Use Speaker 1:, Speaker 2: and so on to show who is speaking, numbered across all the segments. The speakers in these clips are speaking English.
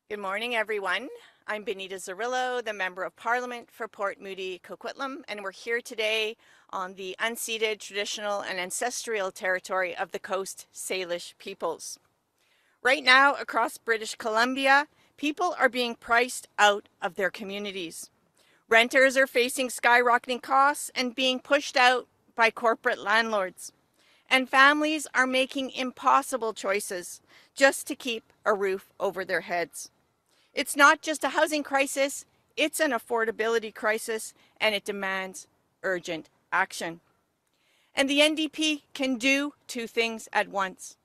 Speaker 1: Good morning, everyone. I'm Benita Zarrillo, the Member of Parliament for Port Moody Coquitlam, and we're here today on the unceded, traditional, and ancestral territory of the Coast Salish peoples. Right now, across British Columbia, people are being priced out of their communities. Renters are facing skyrocketing costs and being pushed out by corporate landlords. And families are making impossible choices just to keep a roof over their heads. It's not just a housing crisis, it's an affordability crisis, and it demands urgent action. And the NDP can do two things at once.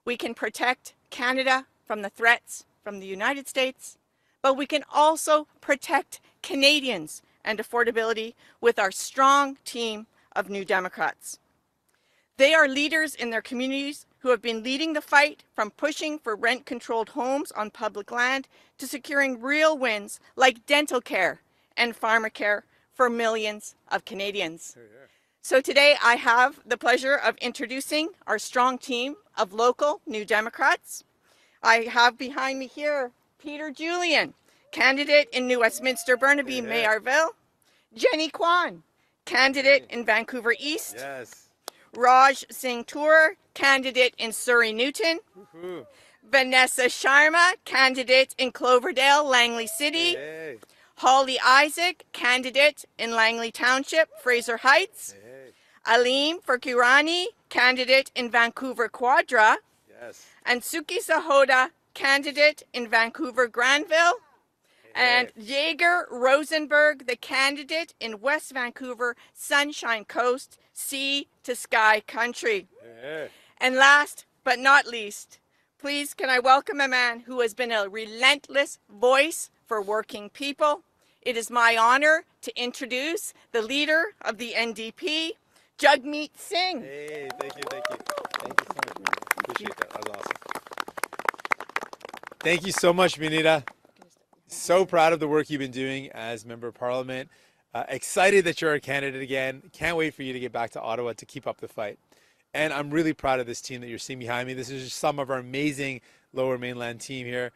Speaker 1: We can protect Canada from the threats from the United States, but we can also protect Canadians and affordability with our strong team of New Democrats. They are leaders in their communities who have been leading the fight from pushing for rent-controlled homes on public land to securing real wins like dental care and pharmacare for millions of Canadians. So today I have the pleasure of introducing our strong team of local New Democrats. I have behind me here Peter Julian, candidate in New Westminster Burnaby Mayorville; Jenny Kwan, candidate in Vancouver East; Raj Singh Tour, candidate in Surrey Newton; Vanessa Sharma, candidate in Cloverdale, Langley City; Holly Isaac, candidate in Langley Township, Fraser Heights; Aleem Furkirani, candidate in Vancouver Quadra; and Suki Sahoda, candidate in Vancouver Granville; and Jaeger Rosenberg, the candidate in West Vancouver, Sunshine Coast, Sea to Sky Country. And last but not least, please can I welcome a man who has been a relentless voice for working people. It is my honor to introduce the leader of the NDP, Jagmeet Singh.
Speaker 2: Hey, thank you. Thank you so much, man. Appreciate that. That was awesome. Thank you so much, Benita. So proud of the work you've been doing as Member of Parliament. Excited that you're a candidate again. Can't wait for you to get back to Ottawa to keep up the fight. And I'm really proud of this team that you're seeing behind me. This is just some of our amazing Lower Mainland team here.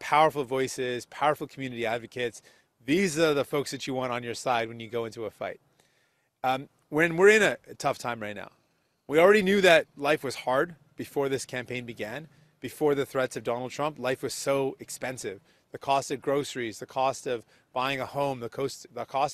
Speaker 2: Powerful voices, powerful community advocates. These are the folks that you want on your side when you go into a fight. When we're in a tough time right now, we already knew that life was hard before this campaign began. Before the threats of Donald Trump, life was so expensive. The cost of groceries, the cost of buying a home, the cost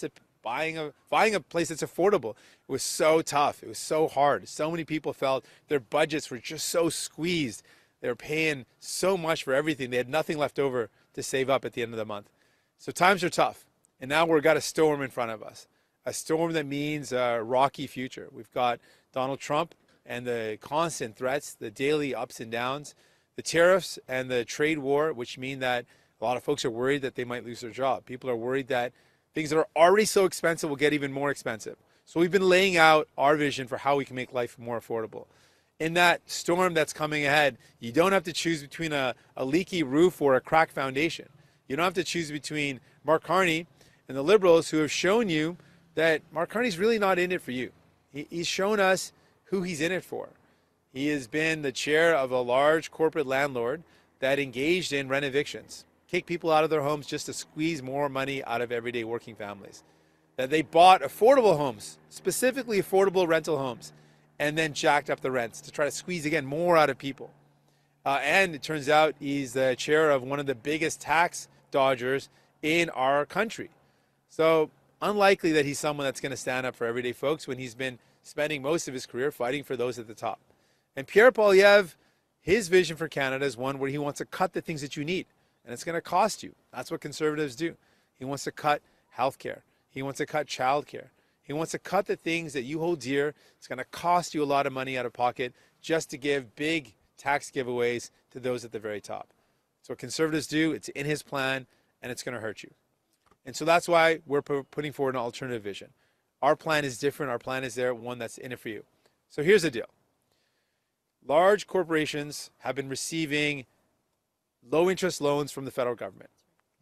Speaker 2: of buying a place that's affordable. It was so tough. It was so hard. So many people felt their budgets were just so squeezed. They were paying so much for everything. They had nothing left over to save up at the end of the month. So times are tough. And now we've got a storm in front of us. A storm that means a rocky future. We've got Donald Trump and the constant threats, the daily ups and downs, the tariffs and the trade war, which mean that a lot of folks are worried that they might lose their job. People are worried that things that are already so expensive will get even more expensive. So we've been laying out our vision for how we can make life more affordable. In that storm that's coming ahead, you don't have to choose between a leaky roof or a cracked foundation. You don't have to choose between Mark Carney and the Liberals, who have shown you that Mark Carney's really not in it for you. He's shown us who he's in it for. He has been the chair of a large corporate landlord that engaged in renovictions. Kick people out of their homes just to squeeze more money out of everyday working families. That they bought affordable homes, specifically affordable rental homes, and then jacked up the rents to try to squeeze, again, more out of people. And it turns out he's the chair of one of the biggest tax dodgers in our country. So unlikely that he's someone that's going to stand up for everyday folks when he's been spending most of his career fighting for those at the top. And Pierre Poilievre, his vision for Canada is one where he wants to cut the things that you need. And it's going to cost you. That's what Conservatives do. He wants to cut healthcare. He wants to cut childcare. He wants to cut the things that you hold dear. It's going to cost you a lot of money out of pocket just to give big tax giveaways to those at the very top. It's what Conservatives do. It's in his plan, and it's going to hurt you. And so that's why we're putting forward an alternative vision. Our plan is different. Our plan is there, one that's in it for you. So here's the deal. Large corporations have been receiving low-interest loans from the federal government.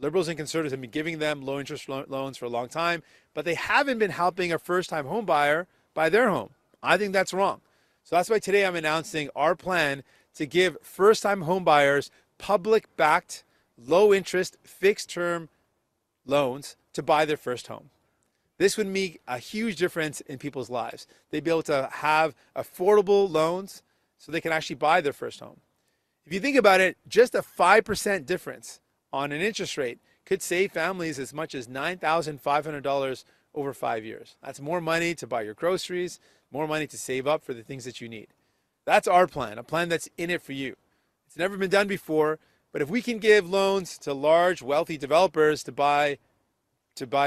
Speaker 2: Liberals and Conservatives have been giving them low-interest loans for a long time, but they haven't been helping a first-time home buyer buy their home. I think that's wrong. So that's why today I'm announcing our plan to give first-time home buyers public-backed low interest, fixed term loans to buy their first home. This would make a huge difference in people's lives. They'd be able to have affordable loans so they can actually buy their first home. If you think about it, just a 5% difference on an interest rate could save families as much as $9,500 over 5 years. That's more money to buy your groceries, more money to save up for the things that you need. That's our plan, a plan that's in it for you. It's never been done before, but if we can give loans to large, wealthy developers to buy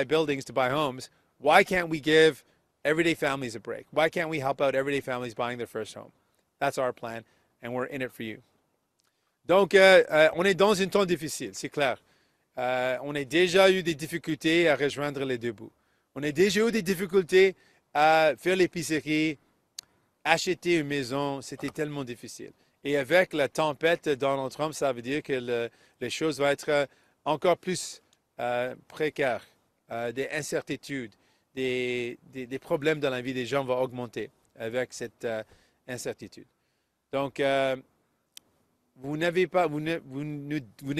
Speaker 2: buildings, to buy homes, why can't we give everyday families a break? Why can't we help out everyday families buying their first home? That's our plan, and we're in it for you. Donc, on est dans un temps difficile, c'est clair. On a déjà eu des difficultés à rejoindre les deux bouts. On a déjà eu des difficultés à faire l'épicerie, acheter une maison, c'était tellement difficile. Et avec la tempête de Donald Trump, ça veut dire que les choses vont être encore plus précaires, des incertitudes, des problèmes dans la vie des gens vont augmenter avec cette incertitude. Donc, vous ne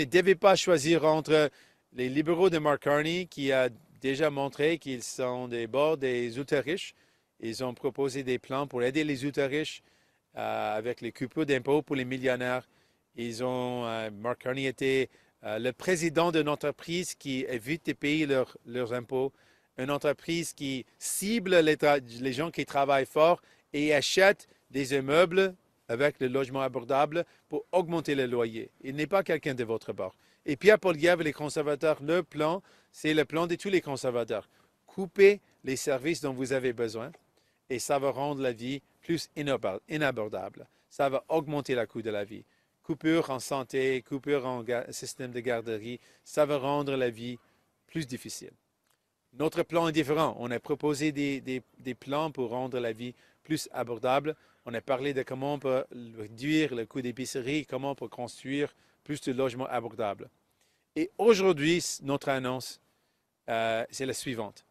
Speaker 2: devez pas choisir entre les libéraux de Mark Carney, qui a déjà montré qu'ils sont des bords des ultra-riches. Ils ont proposé des plans pour aider les ultra-riches avec les coupures d'impôts pour les millionnaires. Mark Carney était le président d'une entreprise qui évite de payer leurs impôts, une entreprise qui cible les gens qui travaillent fort et achète des immeubles avec le logement abordable pour augmenter le loyer. Il n'est pas quelqu'un de votre bord. Et Pierre Poilievre, les conservateurs, leur plan, c'est le plan de tous les conservateurs. Coupez les services dont vous avez besoin et ça va rendre la vie plus inabordable. Ça va augmenter le coût de la vie. Coupure en santé, coupure en système de garderie, ça va rendre la vie plus difficile. Notre plan est différent. On a proposé des plans pour rendre la vie plus abordable. On a parlé de comment on peut réduire le coût d'épicerie, comment on peut construire plus de logements abordables. Et aujourd'hui, notre annonce, c'est la suivante.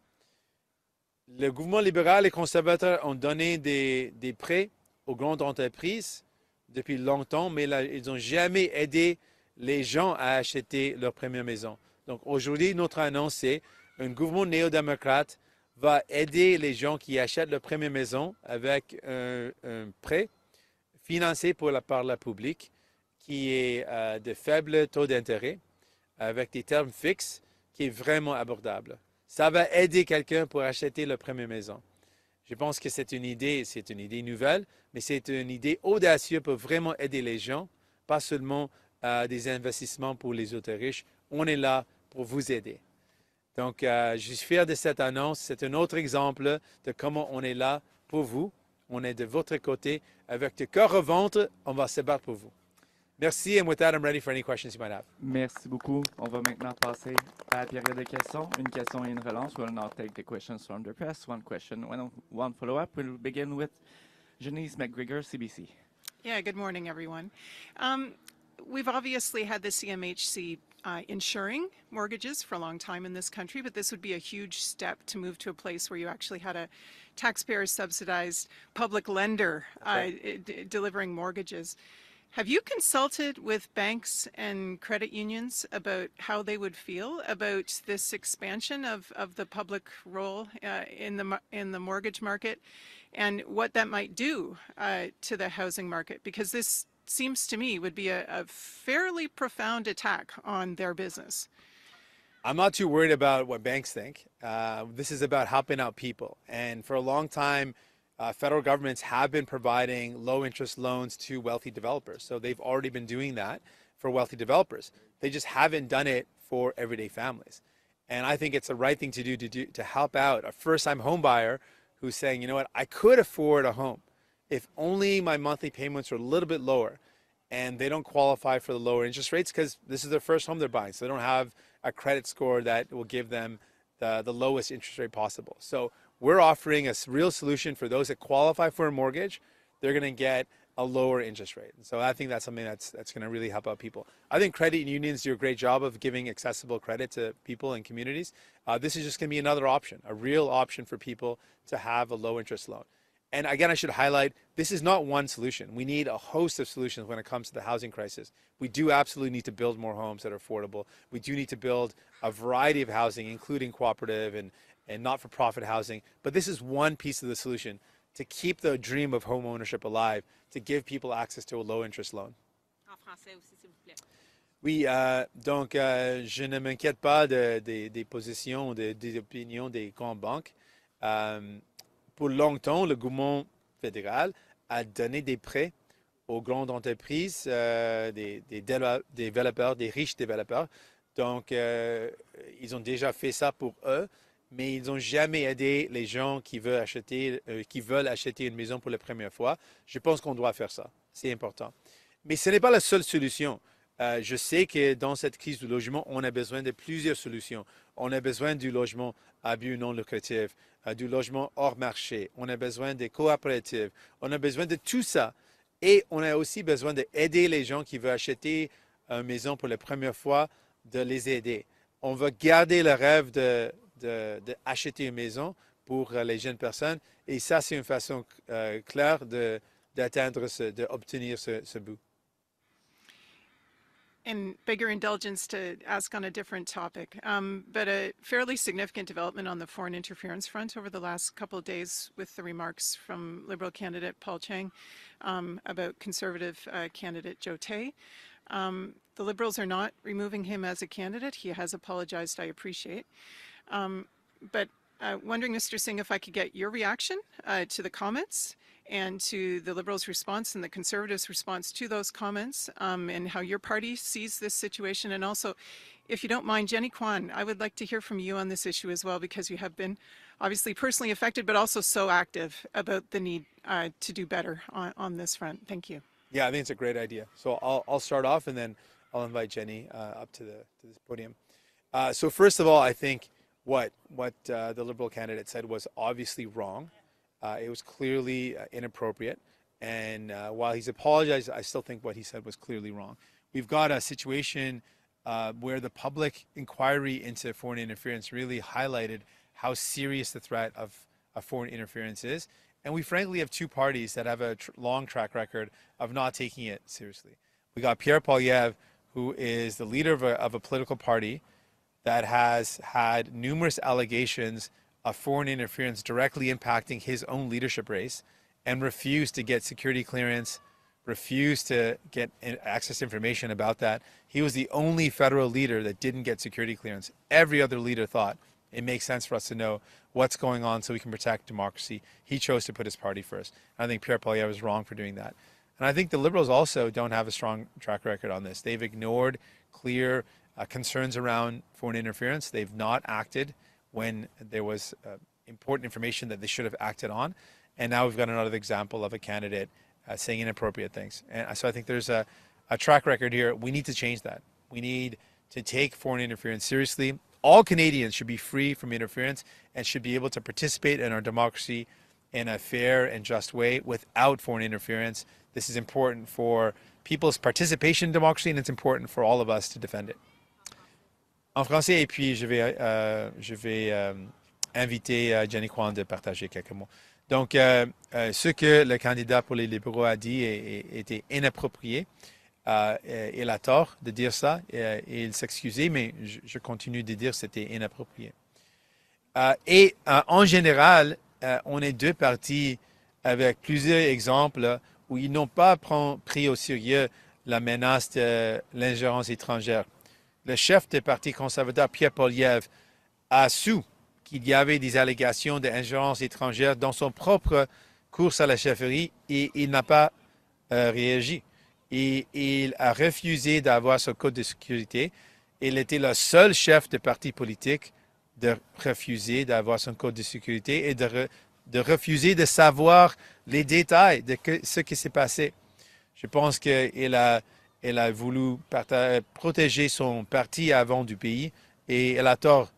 Speaker 2: Le gouvernement libéral et conservateur ont donné des prêts aux grandes entreprises depuis longtemps, mais là, ils n'ont jamais aidé les gens à acheter leur première maison. Donc aujourd'hui, notre annonce, c'est un gouvernement néo-démocrate va aider les gens qui achètent leur première maison avec un prêt financé par la publique qui est de faible taux d'intérêt avec des termes fixes qui est vraiment abordable. Ça va aider quelqu'un pour acheter leur première maison. Je pense que c'est une idée nouvelle, mais c'est une idée audacieuse pour vraiment aider les gens, pas seulement des investissements pour les autres riches. On est là pour vous aider. Donc, je suis fier de cette annonce. C'est un autre exemple de comment on est là pour vous. On est de votre côté. Avec le cœur au ventre, on va se battre pour vous. Merci. And with that, I'm ready for any questions you might have.
Speaker 3: Merci beaucoup. On va maintenant passer à la période de questions. Une question et une relance. We'll now take the questions from the press. One question, one follow-up. We'll begin with Janice McGregor, CBC.
Speaker 4: Yeah, good morning, everyone. We've obviously had the CMHC insuring mortgages for a long time in this country, but this would be a huge step to move to a place where you actually had a taxpayer-subsidized public lender delivering mortgages. Have you consulted with banks and credit unions about how they would feel about this expansion of the public role in the mortgage market and what that might do to the housing market? Because this seems to me would be a fairly profound attack on their business.
Speaker 2: I'm not too worried about what banks think. This is about helping out people. And for a long time, federal governments have been providing low-interest loans to wealthy developers. So they've already been doing that for wealthy developers. They just haven't done it for everyday families. And I think it's the right thing to do to help out a first-time home buyer who's saying, you know what, I could afford a home if only my monthly payments are a little bit lower. And they don't qualify for the lower interest rates because this is their first home they're buying. So they don't have a credit score that will give them the lowest interest rate possible. So we're offering a real solution for those that qualify for a mortgage. They're going to get a lower interest rate. And so I think that's something that's going to really help out people. I think credit unions do a great job of giving accessible credit to people and communities. This is just going to be another option, a real option for people to have a low interest loan. And again, I should highlight, this is not one solution. We need a host of solutions when it comes to the housing crisis. We do absolutely need to build more homes that are affordable. We do need to build a variety of housing, including cooperative and not-for-profit housing. But this is one piece of the solution to keep the dream of home ownership alive, to give people access to a low-interest loan.
Speaker 1: En français aussi, s'il vous plaît.
Speaker 2: Oui, donc je ne m'inquiète pas des positions, des opinions des grandes banques. Pour longtemps, le gouvernement fédéral a donné des prêts aux grandes entreprises, des développeurs, des riches développeurs. Donc, ils ont déjà fait ça pour eux, mais ils n'ont jamais aidé les gens qui veulent acheter une maison pour la première fois. Je pense qu'on doit faire ça. C'est important. Mais ce n'est pas la seule solution. Je sais que dans cette crise du logement, on a besoin de plusieurs solutions. On a besoin du logement à but non lucratif, du logement hors marché. On a besoin des coopératives. On a besoin de tout ça. Et on a aussi besoin d'aider les gens qui veulent acheter une maison pour la première fois, de les aider. On veut garder le rêve d'acheter une maison pour les jeunes personnes. Et ça, c'est une façon claire d'obtenir ce but.
Speaker 4: And bigger indulgence to ask on a different topic, but a fairly significant development on the foreign interference front over the last couple of days with the remarks from Liberal candidate Paul Chang about Conservative candidate Joe Tay. The Liberals are not removing him as a candidate. He has apologized, I appreciate. But wondering, Mr. Singh, if I could get your reaction to the comments and to the Liberals' response and the Conservatives' response to those comments, and how your party sees this situation. And also, if you don't mind, Jenny Kwan, I would like to hear from you on this issue as well, because you have been obviously personally affected, but also so active about the need to do better on this front. Thank you.
Speaker 2: Yeah, I think it's a great idea. So I'll start off, and then I'll invite Jenny up to this podium. So first of all, I think what the Liberal candidate said was obviously wrong. It was clearly inappropriate. And while he's apologized, I still think what he said was clearly wrong. We've got a situation where the public inquiry into foreign interference really highlighted how serious the threat of foreign interference is. And we frankly have two parties that have a long track record of not taking it seriously. We got Pierre Poilievre, who is the leader of a political party that has had numerous allegations of foreign interference directly impacting his own leadership race, and refused to get security clearance, refused to get access to information about that. He was the only federal leader that didn't get security clearance. Every other leader thought it makes sense for us to know what's going on so we can protect democracy. He chose to put his party first. I think Pierre Poilievre was wrong for doing that. And I think the Liberals also don't have a strong track record on this. They've ignored clear concerns around foreign interference. They've not acted when there was important information that they should have acted on. And now we've got another example of a candidate saying inappropriate things. And so I think there's a track record here. We need to change that. We need to take foreign interference seriously. All Canadians should be free from interference and should be able to participate in our democracy in a fair and just way without foreign interference. This is important for people's participation in democracy, and it's important for all of us to defend it. En français, et puis je vais inviter Jenny Kwan de partager quelques mots. Donc, ce que le candidat pour les libéraux a dit était inapproprié. Il a tort de dire ça, et il s'excusait, mais je continue de dire que c'était inapproprié. Et en général, on est deux partis avec plusieurs exemples où ils n'ont pas pris au sérieux la menace de l'ingérence étrangère. Le chef du Parti conservateur, Pierre Poilievre, a su qu'il y avait des allégations d'ingérence étrangère dans son propre course à la chefferie, et il n'a pas réagi. Et il a refusé d'avoir son code de sécurité. Il était le seul chef de parti politique de refuser d'avoir son code de sécurité et de refuser de savoir les détails de ce qui s'est passé. Je pense qu'il a voulu protéger son parti avant du pays, et il a tort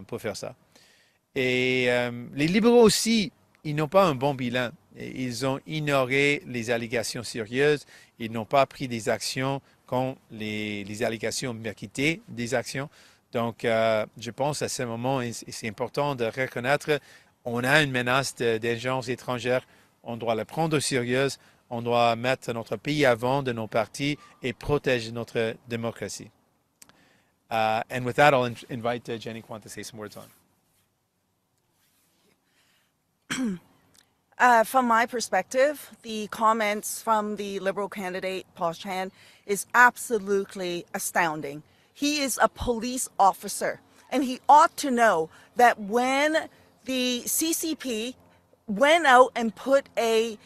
Speaker 2: pour faire ça. Et les libéraux aussi, ils n'ont pas un bon bilan. Ils ont ignoré les allégations sérieuses. Ils n'ont pas pris des actions quand les allégations méritaient des actions. Donc, je pense à ce moment, et c'est important de reconnaître, on a une menace d'ingérence étrangère on doit le prendre au sérieux, on doit mettre notre pays avant de nos partis et protéger notre démocratie. And with that, I'll invite Jenny Kwan to say some words on.
Speaker 5: From my perspective, the comments from the Liberal candidate, Paul Chan, is absolutely astounding. He is a police officer, and he ought to know that when the CCP went out and put a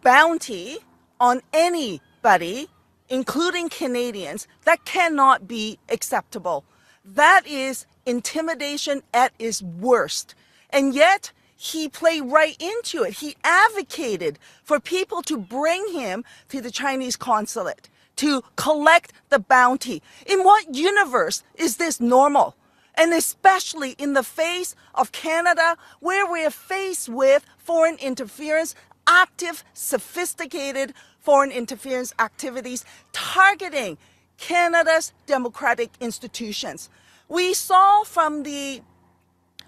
Speaker 5: bounty on anybody, including Canadians, that cannot be acceptable. That is intimidation at its worst. And yet, he played right into it. He advocated for people to bring him to the Chinese consulate to collect the bounty. In what universe is this normal? And especially in the face of Canada, where we are faced with foreign interference, active, sophisticated foreign interference activities targeting Canada's democratic institutions. We saw from the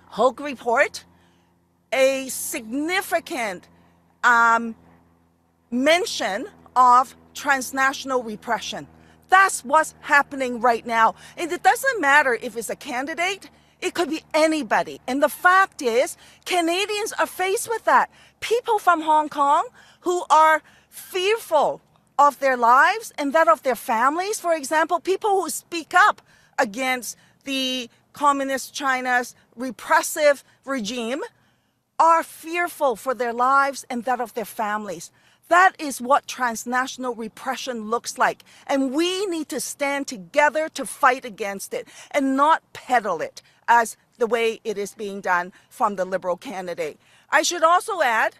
Speaker 5: Hogue report a significant mention of transnational repression. That's what's happening right now. And it doesn't matter if it's a candidate, it could be anybody. And the fact is, Canadians are faced with that. People from Hong Kong who are fearful of their lives and that of their families, for example, people who speak up against the Communist China's repressive regime are fearful for their lives and that of their families. That is what transnational repression looks like. And we need to stand together to fight against it and not peddle it as the way it is being done from the Liberal candidate. I should also add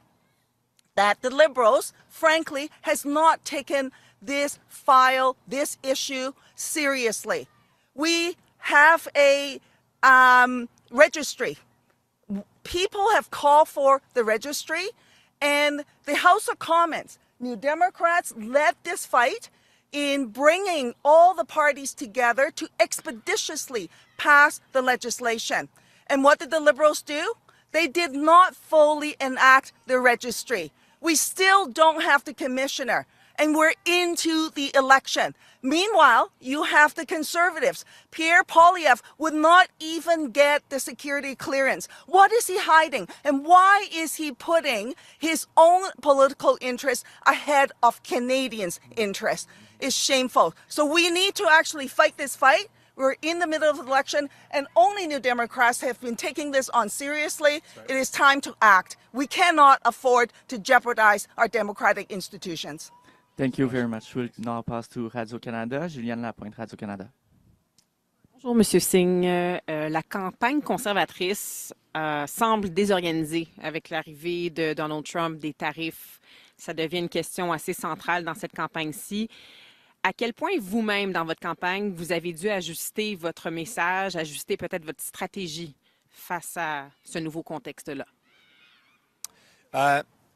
Speaker 5: that the Liberals, frankly, has not taken this file, this issue seriously. We have a registry. People have called for the registry, and the House of Commons, New Democrats, led this fight in bringing all the parties together to expeditiously pass the legislation. And what did the Liberals do? They did not fully enact the registry. We still don't have the commissioner, and we're into the election. Meanwhile, you have the Conservatives. Pierre Poilievre would not even get the security clearance. What is he hiding? And why is he putting his own political interests ahead of Canadians' interests? It's shameful. So we need to actually fight this fight. We're in the middle of the election, and only New Democrats have been taking this on seriously. It is time to act. We cannot afford to jeopardize our democratic institutions.
Speaker 3: Thank you very much. We'll now pass to Radio-Canada. Juliane Lapointe, Radio-Canada.
Speaker 6: Bonjour, Monsieur Singh. La campagne conservatrice semble désorganisée avec l'arrivée de Donald Trump, des tarifs. Ça devient une question assez centrale dans cette campagne-ci. À quel point vous-même, dans votre campagne, vous avez dû ajuster votre message, ajuster peut-être votre stratégie face à ce nouveau contexte-là?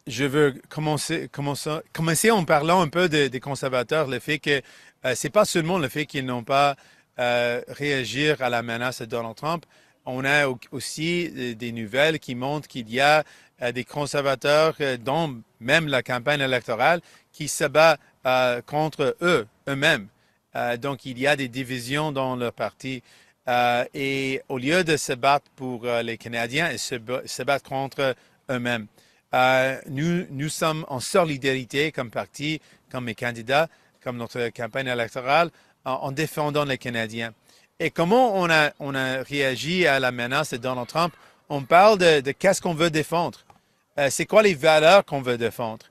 Speaker 2: Je veux commencer en parlant un peu des conservateurs, le fait que ce n'est pas seulement le fait qu'ils n'ont pas réagi à la menace de Donald Trump. On a aussi des nouvelles qui montrent qu'il y a des conservateurs, dont même la campagne électorale, qui se battent contre eux-mêmes. Donc, il y a des divisions dans leur parti. Et au lieu de se battre pour les Canadiens, ils se battent contre eux-mêmes. Nous sommes en solidarité comme parti, comme mes candidats, comme notre campagne électorale, en défendant les Canadiens. Et comment on a réagi à la menace de Donald Trump? On parle de qu'est-ce qu'on veut défendre. C'est quoi les valeurs qu'on veut défendre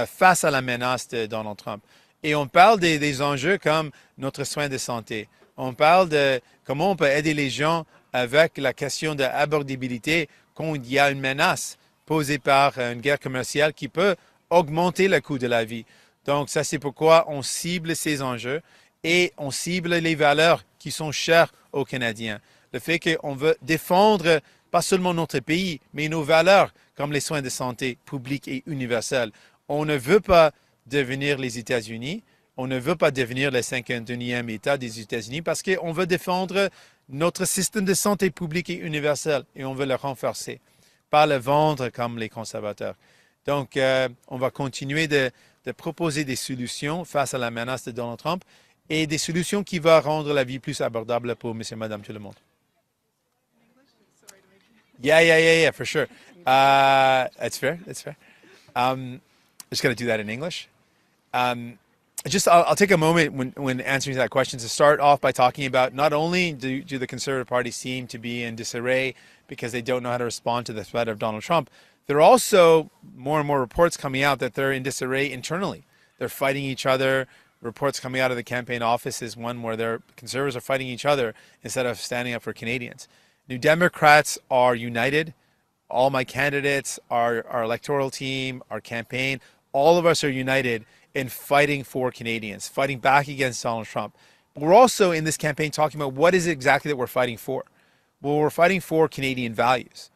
Speaker 2: face à la menace de Donald Trump? Et on parle des enjeux comme notre soin de santé. On parle de comment on peut aider les gens avec la question de l'abordabilité quand il y a une menace posée par une guerre commerciale qui peut augmenter le coût de la vie. Donc, ça, c'est pourquoi on cible ces enjeux et on cible les valeurs qui sont chères aux Canadiens. Le fait qu'on veut défendre pas seulement notre pays, mais nos valeurs comme les soins de santé publics et universels. On ne veut pas devenir les États-Unis, on ne veut pas devenir le 51e État des États-Unis parce qu'on veut défendre notre système de santé publique et universel et on veut le renforcer, pas le vendre comme les conservateurs. Donc, on va continuer de proposer des solutions face à la menace de Donald Trump et des solutions qui vont rendre la vie plus abordable pour monsieur et madame tout le monde. Yeah, for sure. That's fair. I'm just going to do that in English. I'll take a moment when answering that question to start off by talking about not only do the Conservative Party seem to be in disarray because they don't know how to respond to the threat of Donald Trump, there are also more and more reports coming out that they're in disarray internally. They're fighting each other. Reports coming out of the campaign office is one where their Conservatives are fighting each other instead of standing up for Canadians. New Democrats are united. All my candidates, our electoral team, our campaign, all of us are united in fighting for Canadians, fighting back against Donald Trump. But we're also in this campaign talking about what is it exactly that we're fighting for. Well, we're fighting for Canadian values.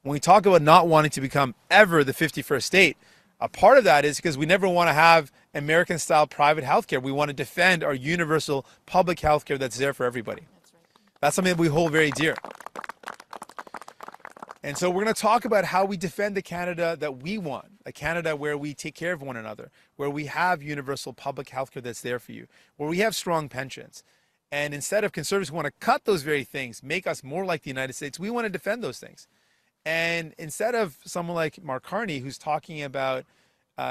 Speaker 2: When we talk about not wanting to become ever the 51st state, a part of that is because we never want to have American-style private healthcare. We want to defend our universal public healthcare that's there for everybody. That's something that we hold very dear. And so we're going to talk about how we defend the Canada that we want, a Canada where we take care of one another, where we have universal public healthcare that's there for you, where we have strong pensions. And instead of Conservatives who want to cut those very things, make us more like the United States, we want to defend those things. And instead of someone like Mark Carney, who's talking about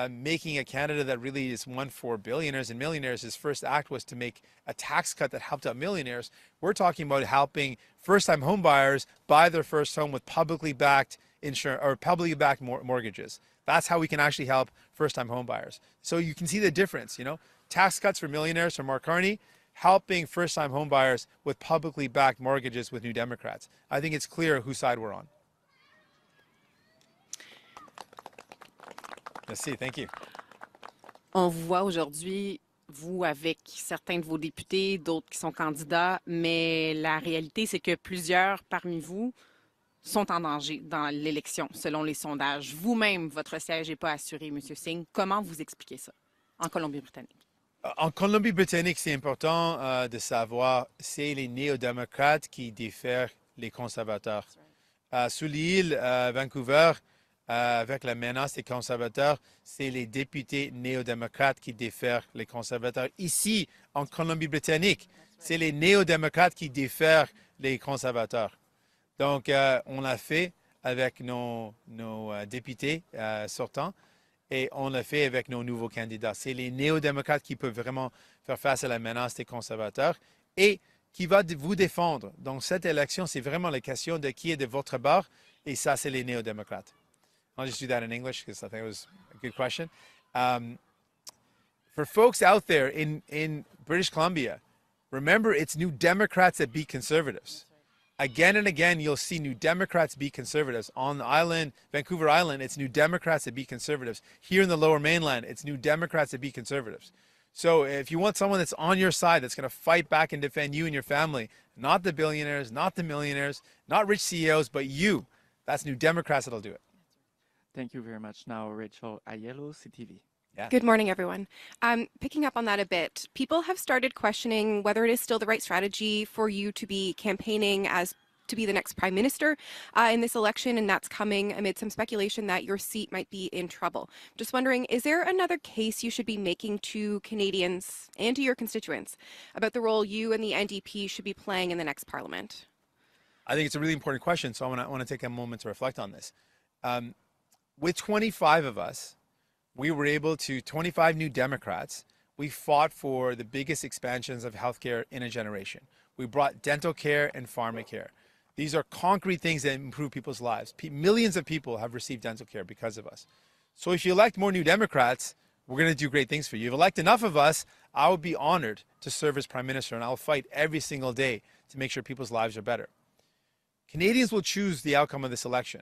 Speaker 2: making a Canada that really is one for billionaires and millionaires, his first act was to make a tax cut that helped out millionaires. We're talking about helping first-time homebuyers buy their first home with publicly backed insurance or publicly backed mortgages. That's how we can actually help first-time homebuyers. So you can see the difference, tax cuts for millionaires from Mark Carney, helping first-time homebuyers with publicly backed mortgages with New Democrats. I think it's clear whose side we're on. Merci, thank you.
Speaker 6: On vous voit aujourd'hui, vous avec certains de vos députés, d'autres qui sont candidats, mais la réalité, c'est que plusieurs parmi vous sont en danger dans l'élection, selon les sondages. Vous-même, votre siège n'est pas assuré, M. Singh. Comment vous expliquez ça en Colombie-Britannique?
Speaker 2: En Colombie-Britannique, c'est important de savoir, c'est les néo-démocrates qui diffèrent les conservateurs. Sur l'île Vancouver, avec la menace des conservateurs, c'est les députés néo-démocrates qui diffèrent les conservateurs. Ici, en Colombie-Britannique, c'est les néo-démocrates qui diffèrent les conservateurs. Donc, on l'a fait avec nos députés sortants et on l'a fait avec nos nouveaux candidats. C'est les néo-démocrates qui peuvent vraiment faire face à la menace des conservateurs et qui va vous défendre. Donc, cette élection, c'est vraiment la question de qui est de votre bord et ça, c'est les néo-démocrates. I'll just do that in English because I think it was a good question. For folks out there in British Columbia, remember it's New Democrats that beat Conservatives. Again and again, you'll see New Democrats beat Conservatives. On the island, Vancouver Island, it's New Democrats that beat Conservatives. Here in the Lower Mainland, it's New Democrats that beat Conservatives. So if you want someone that's on your side, that's going to fight back and defend you and your family, not the billionaires, not the millionaires, not rich CEOs, but you, that's New Democrats that'll do it.
Speaker 3: Thank you very much. Now, Rachel Aiello, CTV.
Speaker 2: Yeah.
Speaker 7: Good morning, everyone. Picking up on that a bit, people have started questioning whether it is still the right strategy for you to be campaigning as to be the next prime minister in this election, and that's coming amid some speculation that your seat might be in trouble. Just wondering, is there another case you should be making to Canadians and to your constituents about the role you and the NDP should be playing in the next parliament?
Speaker 2: I think it's a really important question, so I want to take a moment to reflect on this. With 25 of us, we were able to, 25 New Democrats, we fought for the biggest expansions of healthcare in a generation. We brought dental care and pharmacare. These are concrete things that improve people's lives. Millions of people have received dental care because of us. So if you elect more New Democrats, we're going to do great things for you. If you elect enough of us, I would be honored to serve as Prime Minister, and I'll fight every single day to make sure people's lives are better. Canadians will choose the outcome of this election.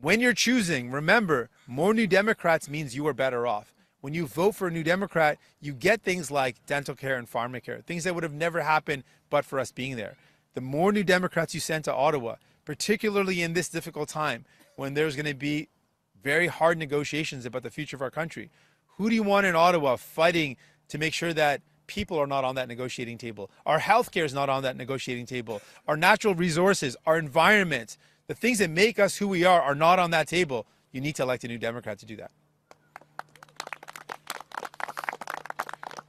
Speaker 2: When you're choosing, remember, more New Democrats means you are better off. When you vote for a New Democrat, you get things like dental care and pharmacare, things that would have never happened but for us being there. The more New Democrats you send to Ottawa, particularly in this difficult time when there's going to be very hard negotiations about the future of our country, who do you want in Ottawa fighting to make sure that people are not on that negotiating table? Our healthcare is not on that negotiating table. Our natural resources, our environment, the things that make us who we are not on that table. You need to elect a New Democrat to do that.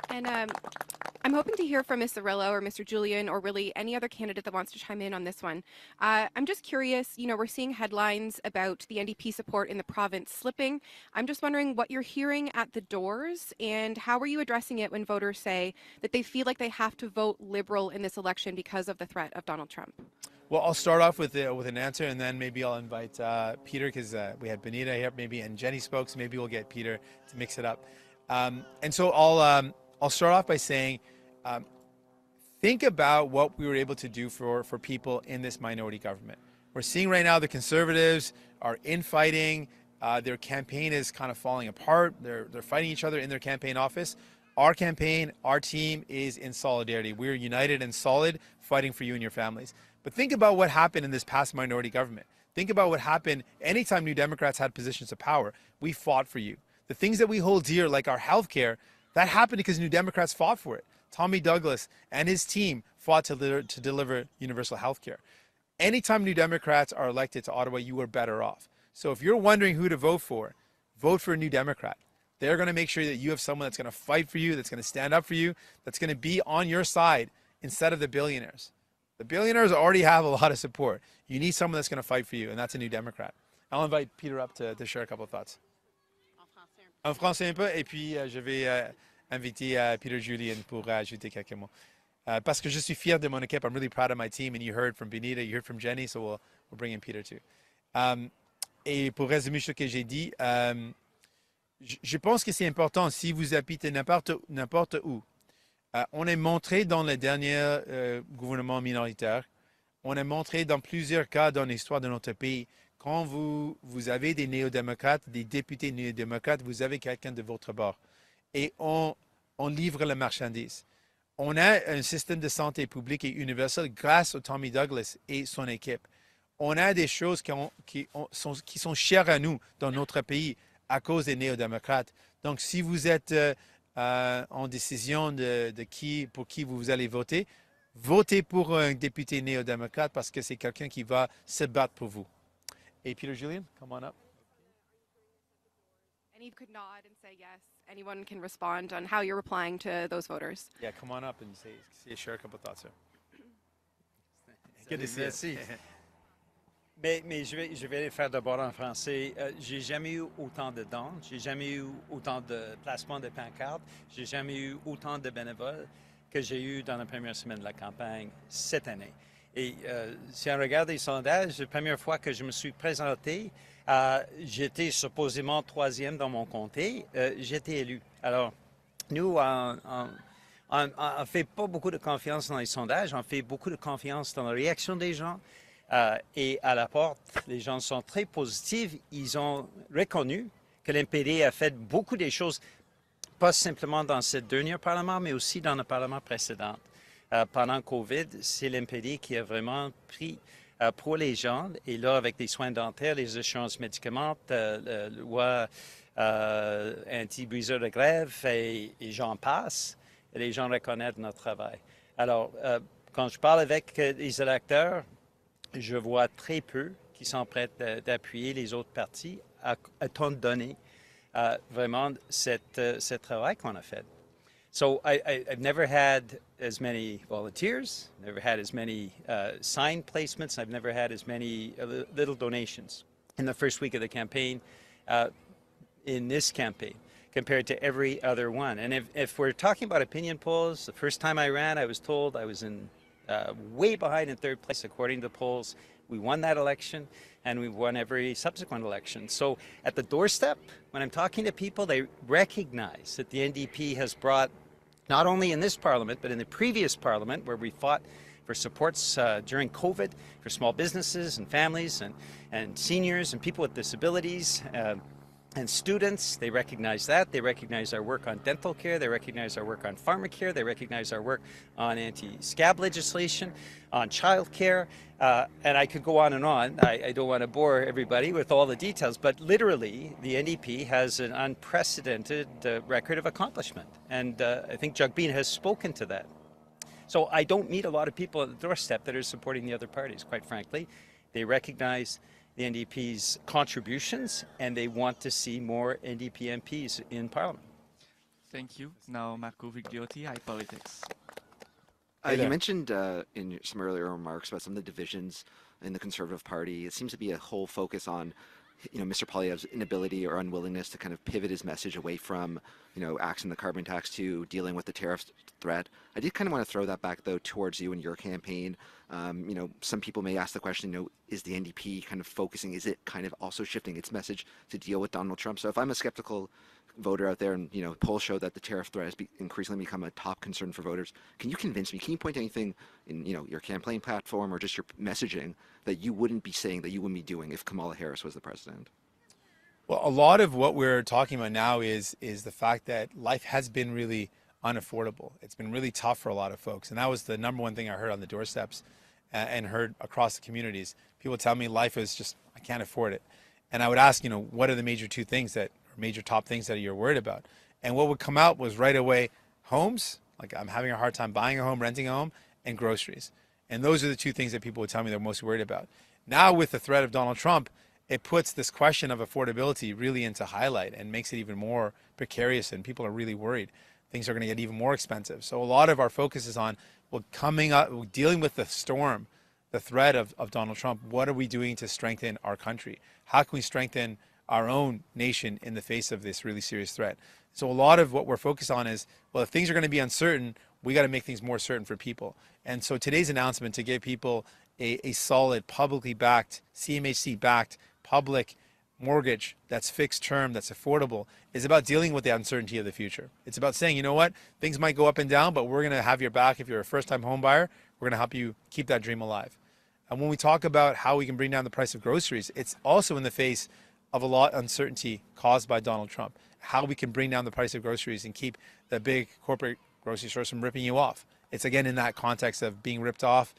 Speaker 7: And I'm hoping to hear from Ms. Cirillo or Mr. Julian or really any other candidate that wants to chime in on this one. I'm just curious, you know, we're seeing headlines about the NDP support in the province slipping. I'm just wondering what you're hearing at the doors and how are you addressing it when voters say that they feel like they have to vote Liberal in this election because of the threat of Donald Trump?
Speaker 2: Well, I'll start off with an answer, and then maybe I'll invite Peter, because we had Benita here, maybe, and Jenny spoke, so maybe we'll get Peter to mix it up. And so I'll start off by saying, think about what we were able to do for people in this minority government. We're seeing right now the Conservatives are infighting. Their campaign is kind of falling apart. They're fighting each other in their campaign office. Our campaign, our team is in solidarity. We're united and solid, fighting for you and your families. But think about what happened in this past minority government. Think about what happened anytime New Democrats had positions of power. We fought for you. The things that we hold dear, like our health care, that happened because New Democrats fought for it. Tommy Douglas and his team fought to deliver universal health care. Anytime New Democrats are elected to Ottawa, you are better off. So if you're wondering who to vote for a New Democrat. They're going to make sure that you have someone that's going to fight for you, that's going to stand up for you, that's going to be on your side instead of the billionaires. The billionaires already have a lot of support. You need someone that's going to fight for you, and that's a New Democrat. I'll invite Peter up to share a couple of thoughts. En français un peu, et puis je vais inviter Peter Julian pour ajouter quelques mots. Parce que je suis fier de mon équipe. I'm really proud of my team, and you heard from Benita, you heard from Jenny, so we'll bring in Peter too. Et pour résumer ce que j'ai dit, je pense que c'est important si vous habitez n'importe où. On est montré dans les derniers gouvernements minoritaires, on est montré dans plusieurs cas dans l'histoire de notre pays, quand vous avez des néo-démocrates, des députés néo-démocrates, vous avez quelqu'un de votre bord. Et on livre la marchandise. On a un système de santé publique et universel grâce à Tommy Douglas et son équipe. On a des choses qui sont chères à nous dans notre pays à cause des néo-démocrates. Donc, si vous êtes en décision pour qui vous allez voter, votez pour un député néo-démocrate parce que c'est quelqu'un qui va se battre pour vous. Et Peter Julian, come on up.
Speaker 7: And you could nod and say yes. Anyone can respond on how you're replying to those voters.
Speaker 2: Yeah, come on up and share a couple of thoughts, sir. Good to see you.
Speaker 8: Mais je vais les faire d'abord en français. J'ai jamais eu autant de dons, j'ai jamais eu autant de placements de pancartes, j'ai jamais eu autant de bénévoles que j'ai eu dans la première semaine de la campagne cette année. Et si on regarde les sondages, la première fois que je me suis présenté, j'étais supposément troisième dans mon comté, j'étais élu. Alors, nous, on ne fait pas beaucoup de confiance dans les sondages, on fait beaucoup de confiance dans la réaction des gens. Et à la porte, les gens sont très positifs. Ils ont reconnu que l'NPD a fait beaucoup de choses, pas simplement dans ce dernier Parlement, mais aussi dans le Parlement précédent. Pendant COVID, c'est l'NPD qui a vraiment pris pour les gens. Et là, avec les soins dentaires, les assurances médicaments, la loi anti-briseur de grève et j'en passe, les gens reconnaissent notre travail. Alors, quand je parle avec les électeurs, je vois très peu qui sont prêts d'appuyer les autres partis étant donné vraiment ce travail qu'on a fait. So I've never had as many volunteers, never had as many sign placements, I've never had as many little donations in the first week of the campaign, in this campaign, compared to every other one. And if we're talking about opinion polls, the first time I ran, I was told I was in way behind in third place according to the polls. We won that election, and we've won every subsequent election. So at the doorstep, when I'm talking to people, they recognize that the NDP has brought, not only in this parliament, but in the previous parliament, where we fought for supports during COVID for small businesses and families and seniors and people with disabilities, and students, they recognize that. They recognize our work on dental care. They recognize our work on pharmacare. They recognize our work on anti-scab legislation, on child care. And I could go on and on. I don't want to bore everybody with all the details, but literally the NDP has an unprecedented record of accomplishment. And I think Jagmeet has spoken to that. So I don't meet a lot of people at the doorstep that are supporting the other parties, quite frankly. They recognize the NDP's contributions, and they want to see more NDP MPs in Parliament.
Speaker 3: Thank you. Now, Marco Vigliotti, Hypothèques.
Speaker 9: You mentioned in some earlier remarks about some of the divisions in the Conservative Party. It seems to be a whole focus on, Mr. Poilievre's inability or unwillingness to kind of pivot his message away from, axing the carbon tax to dealing with the tariff threat. I did kind of want to throw that back, though, towards you and your campaign. Some people may ask the question, is the NDP kind of focusing, is it kind of also shifting its message to deal with Donald Trump? So if I'm a skeptical voter out there and, polls show that the tariff threat has increasingly become a top concern for voters, can you convince me, can you point to anything in, your campaign platform or just your messaging that you wouldn't be saying, that you wouldn't be doing if Kamala Harris was the president?
Speaker 2: Well, a lot of what we're talking about now is the fact that life has been really unaffordable. It's been really tough for a lot of folks. And that was the number one thing I heard on the doorsteps and heard across the communities. People tell me life is just, I can't afford it. And I would ask, what are the major top things that you're worried about? And what would come out was right away, homes, like I'm having a hard time buying a home, renting a home, and groceries. And those are the two things that people would tell me they're most worried about. Now with the threat of Donald Trump, it puts this question of affordability really into highlight and makes it even more precarious, and people are really worried. Things are going to get even more expensive. So a lot of our focus is on, dealing with the storm, the threat of Donald Trump. What are we doing to strengthen our country? How can we strengthen our own nation in the face of this really serious threat? So a lot of what we're focused on is, well, if things are going to be uncertain, we got to make things more certain for people. And so today's announcement to give people a solid, publicly backed, CMHC backed, public mortgage that's fixed term, that's affordable, is about dealing with the uncertainty of the future. It's about saying, you know what, things might go up and down, but we're going to have your back. If you're a first-time home buyer, we're going to help you keep that dream alive. And when we talk about how we can bring down the price of groceries, it's also in the face of a lot of uncertainty caused by Donald Trump. How we can bring down the price of groceries and keep the big corporate grocery stores from ripping you off. It's again in that context of being ripped off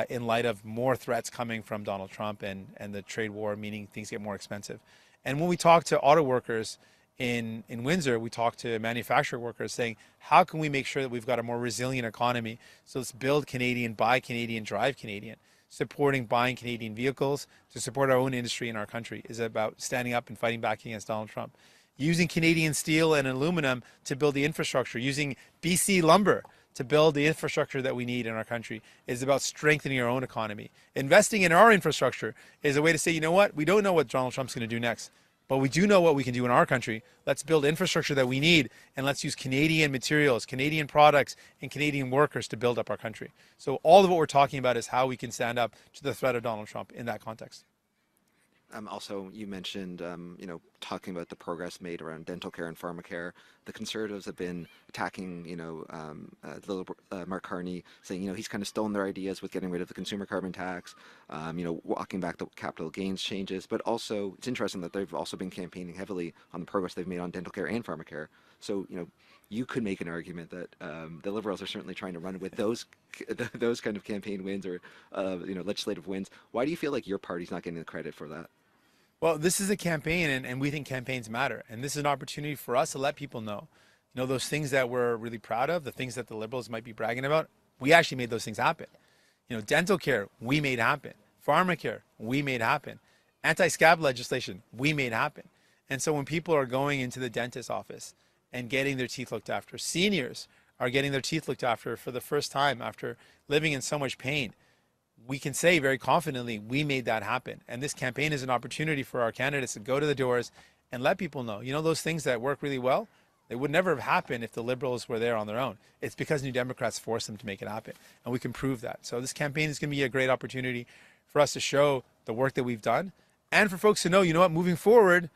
Speaker 2: in light of more threats coming from Donald Trump and the trade war, meaning things get more expensive. And when we talk to auto workers in Windsor, we talk to manufacturer workers saying, how can we make sure that we've got a more resilient economy? So let's build Canadian, buy Canadian, drive Canadian. Supporting buying Canadian vehicles to support our own industry in our country is about standing up and fighting back against Donald Trump. Using Canadian steel and aluminum to build the infrastructure, using BC lumber to build the infrastructure that we need in our country is about strengthening our own economy. Investing in our infrastructure is a way to say, you know what, we don't know what Donald Trump's going to do next, but we do know what we can do in our country. Let's build infrastructure that we need, and let's use Canadian materials, Canadian products, and Canadian workers to build up our country. So all of what we're talking about is how we can stand up to the threat of Donald Trump in that context.
Speaker 9: Also, you mentioned, talking about the progress made around dental care and pharmacare. The Conservatives have been attacking, Mark Carney, saying, he's kind of stolen their ideas with getting rid of the consumer carbon tax, walking back the capital gains changes. But also, it's interesting that they've also been campaigning heavily on the progress they've made on dental care and pharmacare. So, you could make an argument that the Liberals are certainly trying to run with those kind of campaign wins or, legislative wins. Why do you feel like your party's not getting the credit for that?
Speaker 2: Well, this is a campaign, and we think campaigns matter. And this is an opportunity for us to let people know, those things that we're really proud of, the things that the Liberals might be bragging about, we actually made those things happen. Dental care, we made happen. Pharmacare, we made happen. Anti-scab legislation, we made happen. And so when people are going into the dentist's office and getting their teeth looked after, seniors are getting their teeth looked after for the first time after living in so much pain, we can say very confidently, we made that happen. And this campaign is an opportunity for our candidates to go to the doors and let people know, those things that work really well, they would never have happened if the Liberals were there on their own. It's because New Democrats forced them to make it happen. And we can prove that. So this campaign is going to be a great opportunity for us to show the work that we've done and for folks to know, moving forward,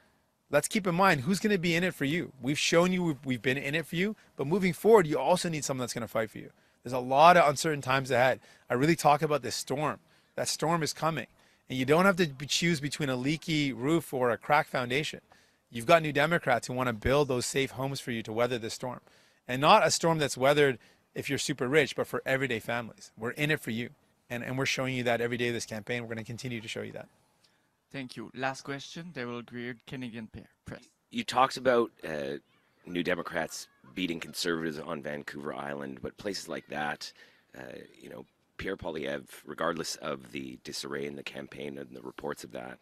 Speaker 2: let's keep in mind who's going to be in it for you. We've shown you we've been in it for you, but moving forward, you also need someone that's going to fight for you. There's a lot of uncertain times ahead. I really talk about this storm. That storm is coming. And you don't have to choose between a leaky roof or a cracked foundation. You've got New Democrats who want to build those safe homes for you to weather this storm. And not a storm that's weathered if you're super rich, but for everyday families. We're in it for you. And we're showing you that every day of this campaign. We're going to continue to show you that.
Speaker 3: Thank you. Last question, Daryl Greer, Canadian Press.
Speaker 10: You talked about New Democrats beating Conservatives on Vancouver Island, but places like that, Pierre Poilievre, regardless of the disarray in the campaign and the reports of that,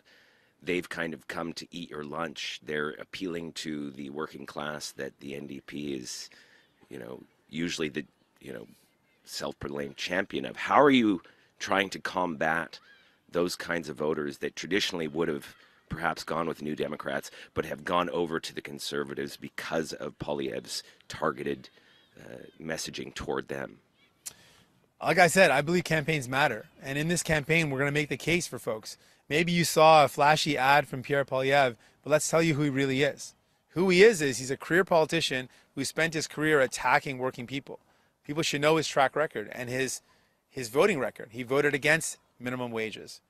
Speaker 10: they've kind of come to eat your lunch. They're appealing to the working class that the NDP is, usually the, self-proclaimed champion of. How are you trying to combat those kinds of voters that traditionally would have perhaps gone with New Democrats, but have gone over to the Conservatives because of Poilievre's targeted messaging toward them?
Speaker 2: Like I said, I believe campaigns matter. And in this campaign, we're going to make the case for folks. Maybe you saw a flashy ad from Pierre Poilievre, but let's tell you who he really is. Who he is he's a career politician who spent his career attacking working people. People should know his track record and his voting record. He voted against minimum wages.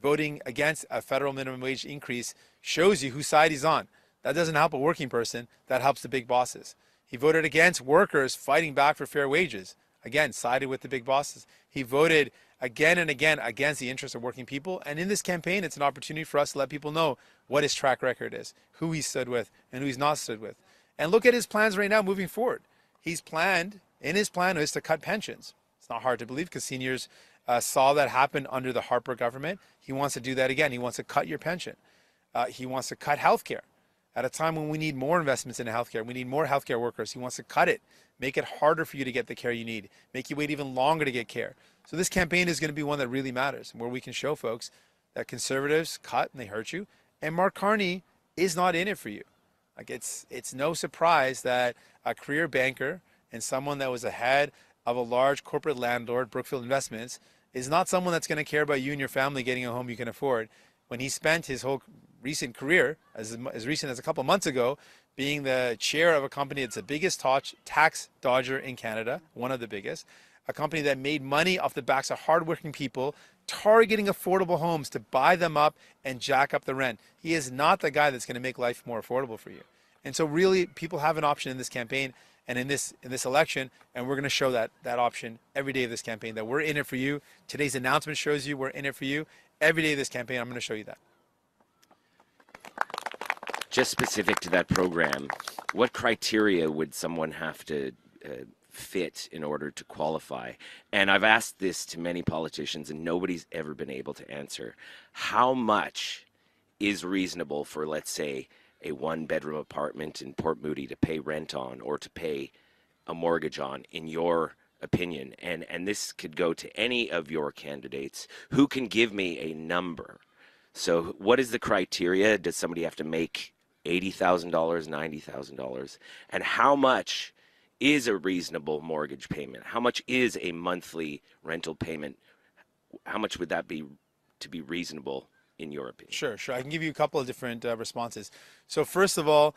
Speaker 2: Voting against a federal minimum wage increase shows you whose side he's on. That doesn't help a working person. That helps the big bosses. He voted against workers fighting back for fair wages. Again, sided with the big bosses. He voted again and again against the interests of working people. And in this campaign, it's an opportunity for us to let people know what his track record is, who he stood with and who he's not stood with. And look at his plans right now moving forward. His plan is to cut pensions. It's not hard to believe because seniors saw that happen under the Harper government. He wants to do that again. He wants to cut your pension. He wants to cut healthcare. At a time when we need more investments into healthcare, we need more healthcare workers. He wants to cut it, make it harder for you to get the care you need, make you wait even longer to get care. So this campaign is going to be one that really matters, where we can show folks that Conservatives cut and they hurt you, and Mark Carney is not in it for you. Like it's no surprise that a career banker and someone that was ahead of a large corporate landlord, Brookfield Investments, is not someone that's going to care about you and your family getting a home you can afford. When he spent his whole recent career, as recent as a couple of months ago, being the chair of a company that's the biggest tax dodger in Canada, one of the biggest, a company that made money off the backs of hardworking people, targeting affordable homes to buy them up and jack up the rent. He is not the guy that's going to make life more affordable for you. And so really, people have an option in this campaign and in this election, and we're going to show that option every day of this campaign, that we're in it for you. Today's announcement shows you we're in it for you. Every day of this campaign, I'm going to show you that.
Speaker 10: Just specific to that program, what criteria would someone have to fit in order to qualify? And I've asked this to many politicians and nobody's ever been able to answer. How much is reasonable for, let's say, a one-bedroom apartment in Port Moody to pay rent on or to pay a mortgage on, in your opinion? And this could go to any of your candidates. Who can give me a number? So what is the criteria? Does somebody have to make $80,000, $90,000? And how much is a reasonable mortgage payment? How much is a monthly rental payment? How much would that be to be reasonable in your opinion?
Speaker 2: Sure. I can give you a couple of different responses. So first of all,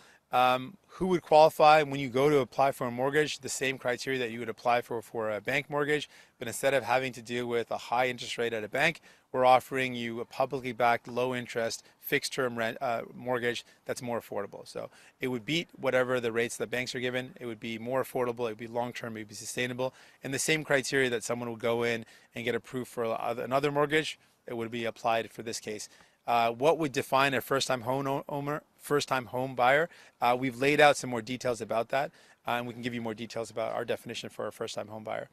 Speaker 2: who would qualify when you go to apply for a mortgage? The same criteria that you would apply for a bank mortgage, but instead of having to deal with a high interest rate at a bank, we're offering you a publicly backed, low interest, fixed term rent mortgage that's more affordable. So it would beat whatever the rates that banks are given. It would be more affordable. It would be long term. It would be sustainable. And the same criteria that someone would go in and get approved for another mortgage, it would be applied for this case. What would define a first-time home buyer? We've laid out some more details about that, and we can give you more details about our definition for a first-time home buyer.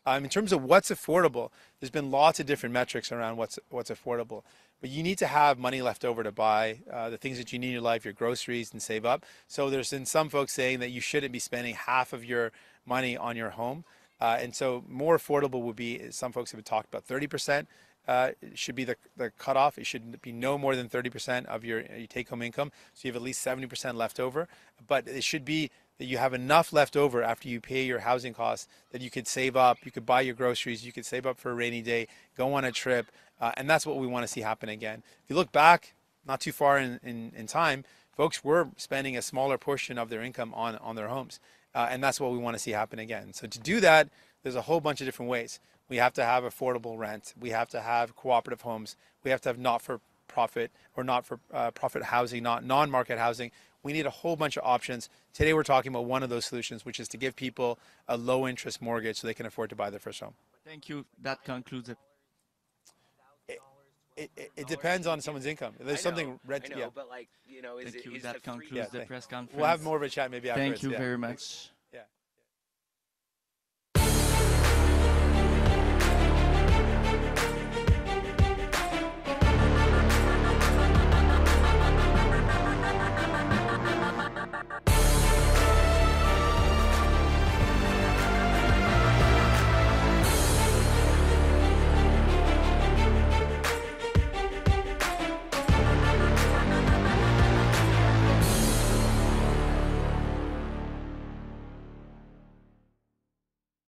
Speaker 2: In terms of what's affordable, there's been lots of different metrics around what's affordable. But you need to have money left over to buy the things that you need in your life, your groceries, and save up. So there's been some folks saying that you shouldn't be spending half of your money on your home. And so more affordable would be, some folks have talked about 30%. It should be the cutoff. It should be no more than 30% of your take-home income. So you have at least 70% left over. But it should be that you have enough left over after you pay your housing costs that you could save up, you could buy your groceries, you could save up for a rainy day, go on a trip. And that's what we want to see happen again. If you look back, not too far in time, folks were spending a smaller portion of their income on their homes. And that's what we want to see happen again. So to do that, there's a whole bunch of different ways. We have to have affordable rent. We have to have cooperative homes. We have to have not-for-profit or not-for-profit housing, not non-market housing. We need a whole bunch of options. Today we're talking about one of those solutions, which is to give people a low-interest mortgage so they can afford to buy their first home.
Speaker 3: Thank you. That concludes it.
Speaker 2: It depends on someone's income. There's something
Speaker 10: I know,
Speaker 2: yeah.
Speaker 10: But like, is
Speaker 3: Thank you.
Speaker 10: is
Speaker 3: that
Speaker 10: the
Speaker 3: concludes the
Speaker 2: thanks.
Speaker 3: press conference.
Speaker 2: We'll have more of a chat maybe afterwards.
Speaker 3: Thank you very much.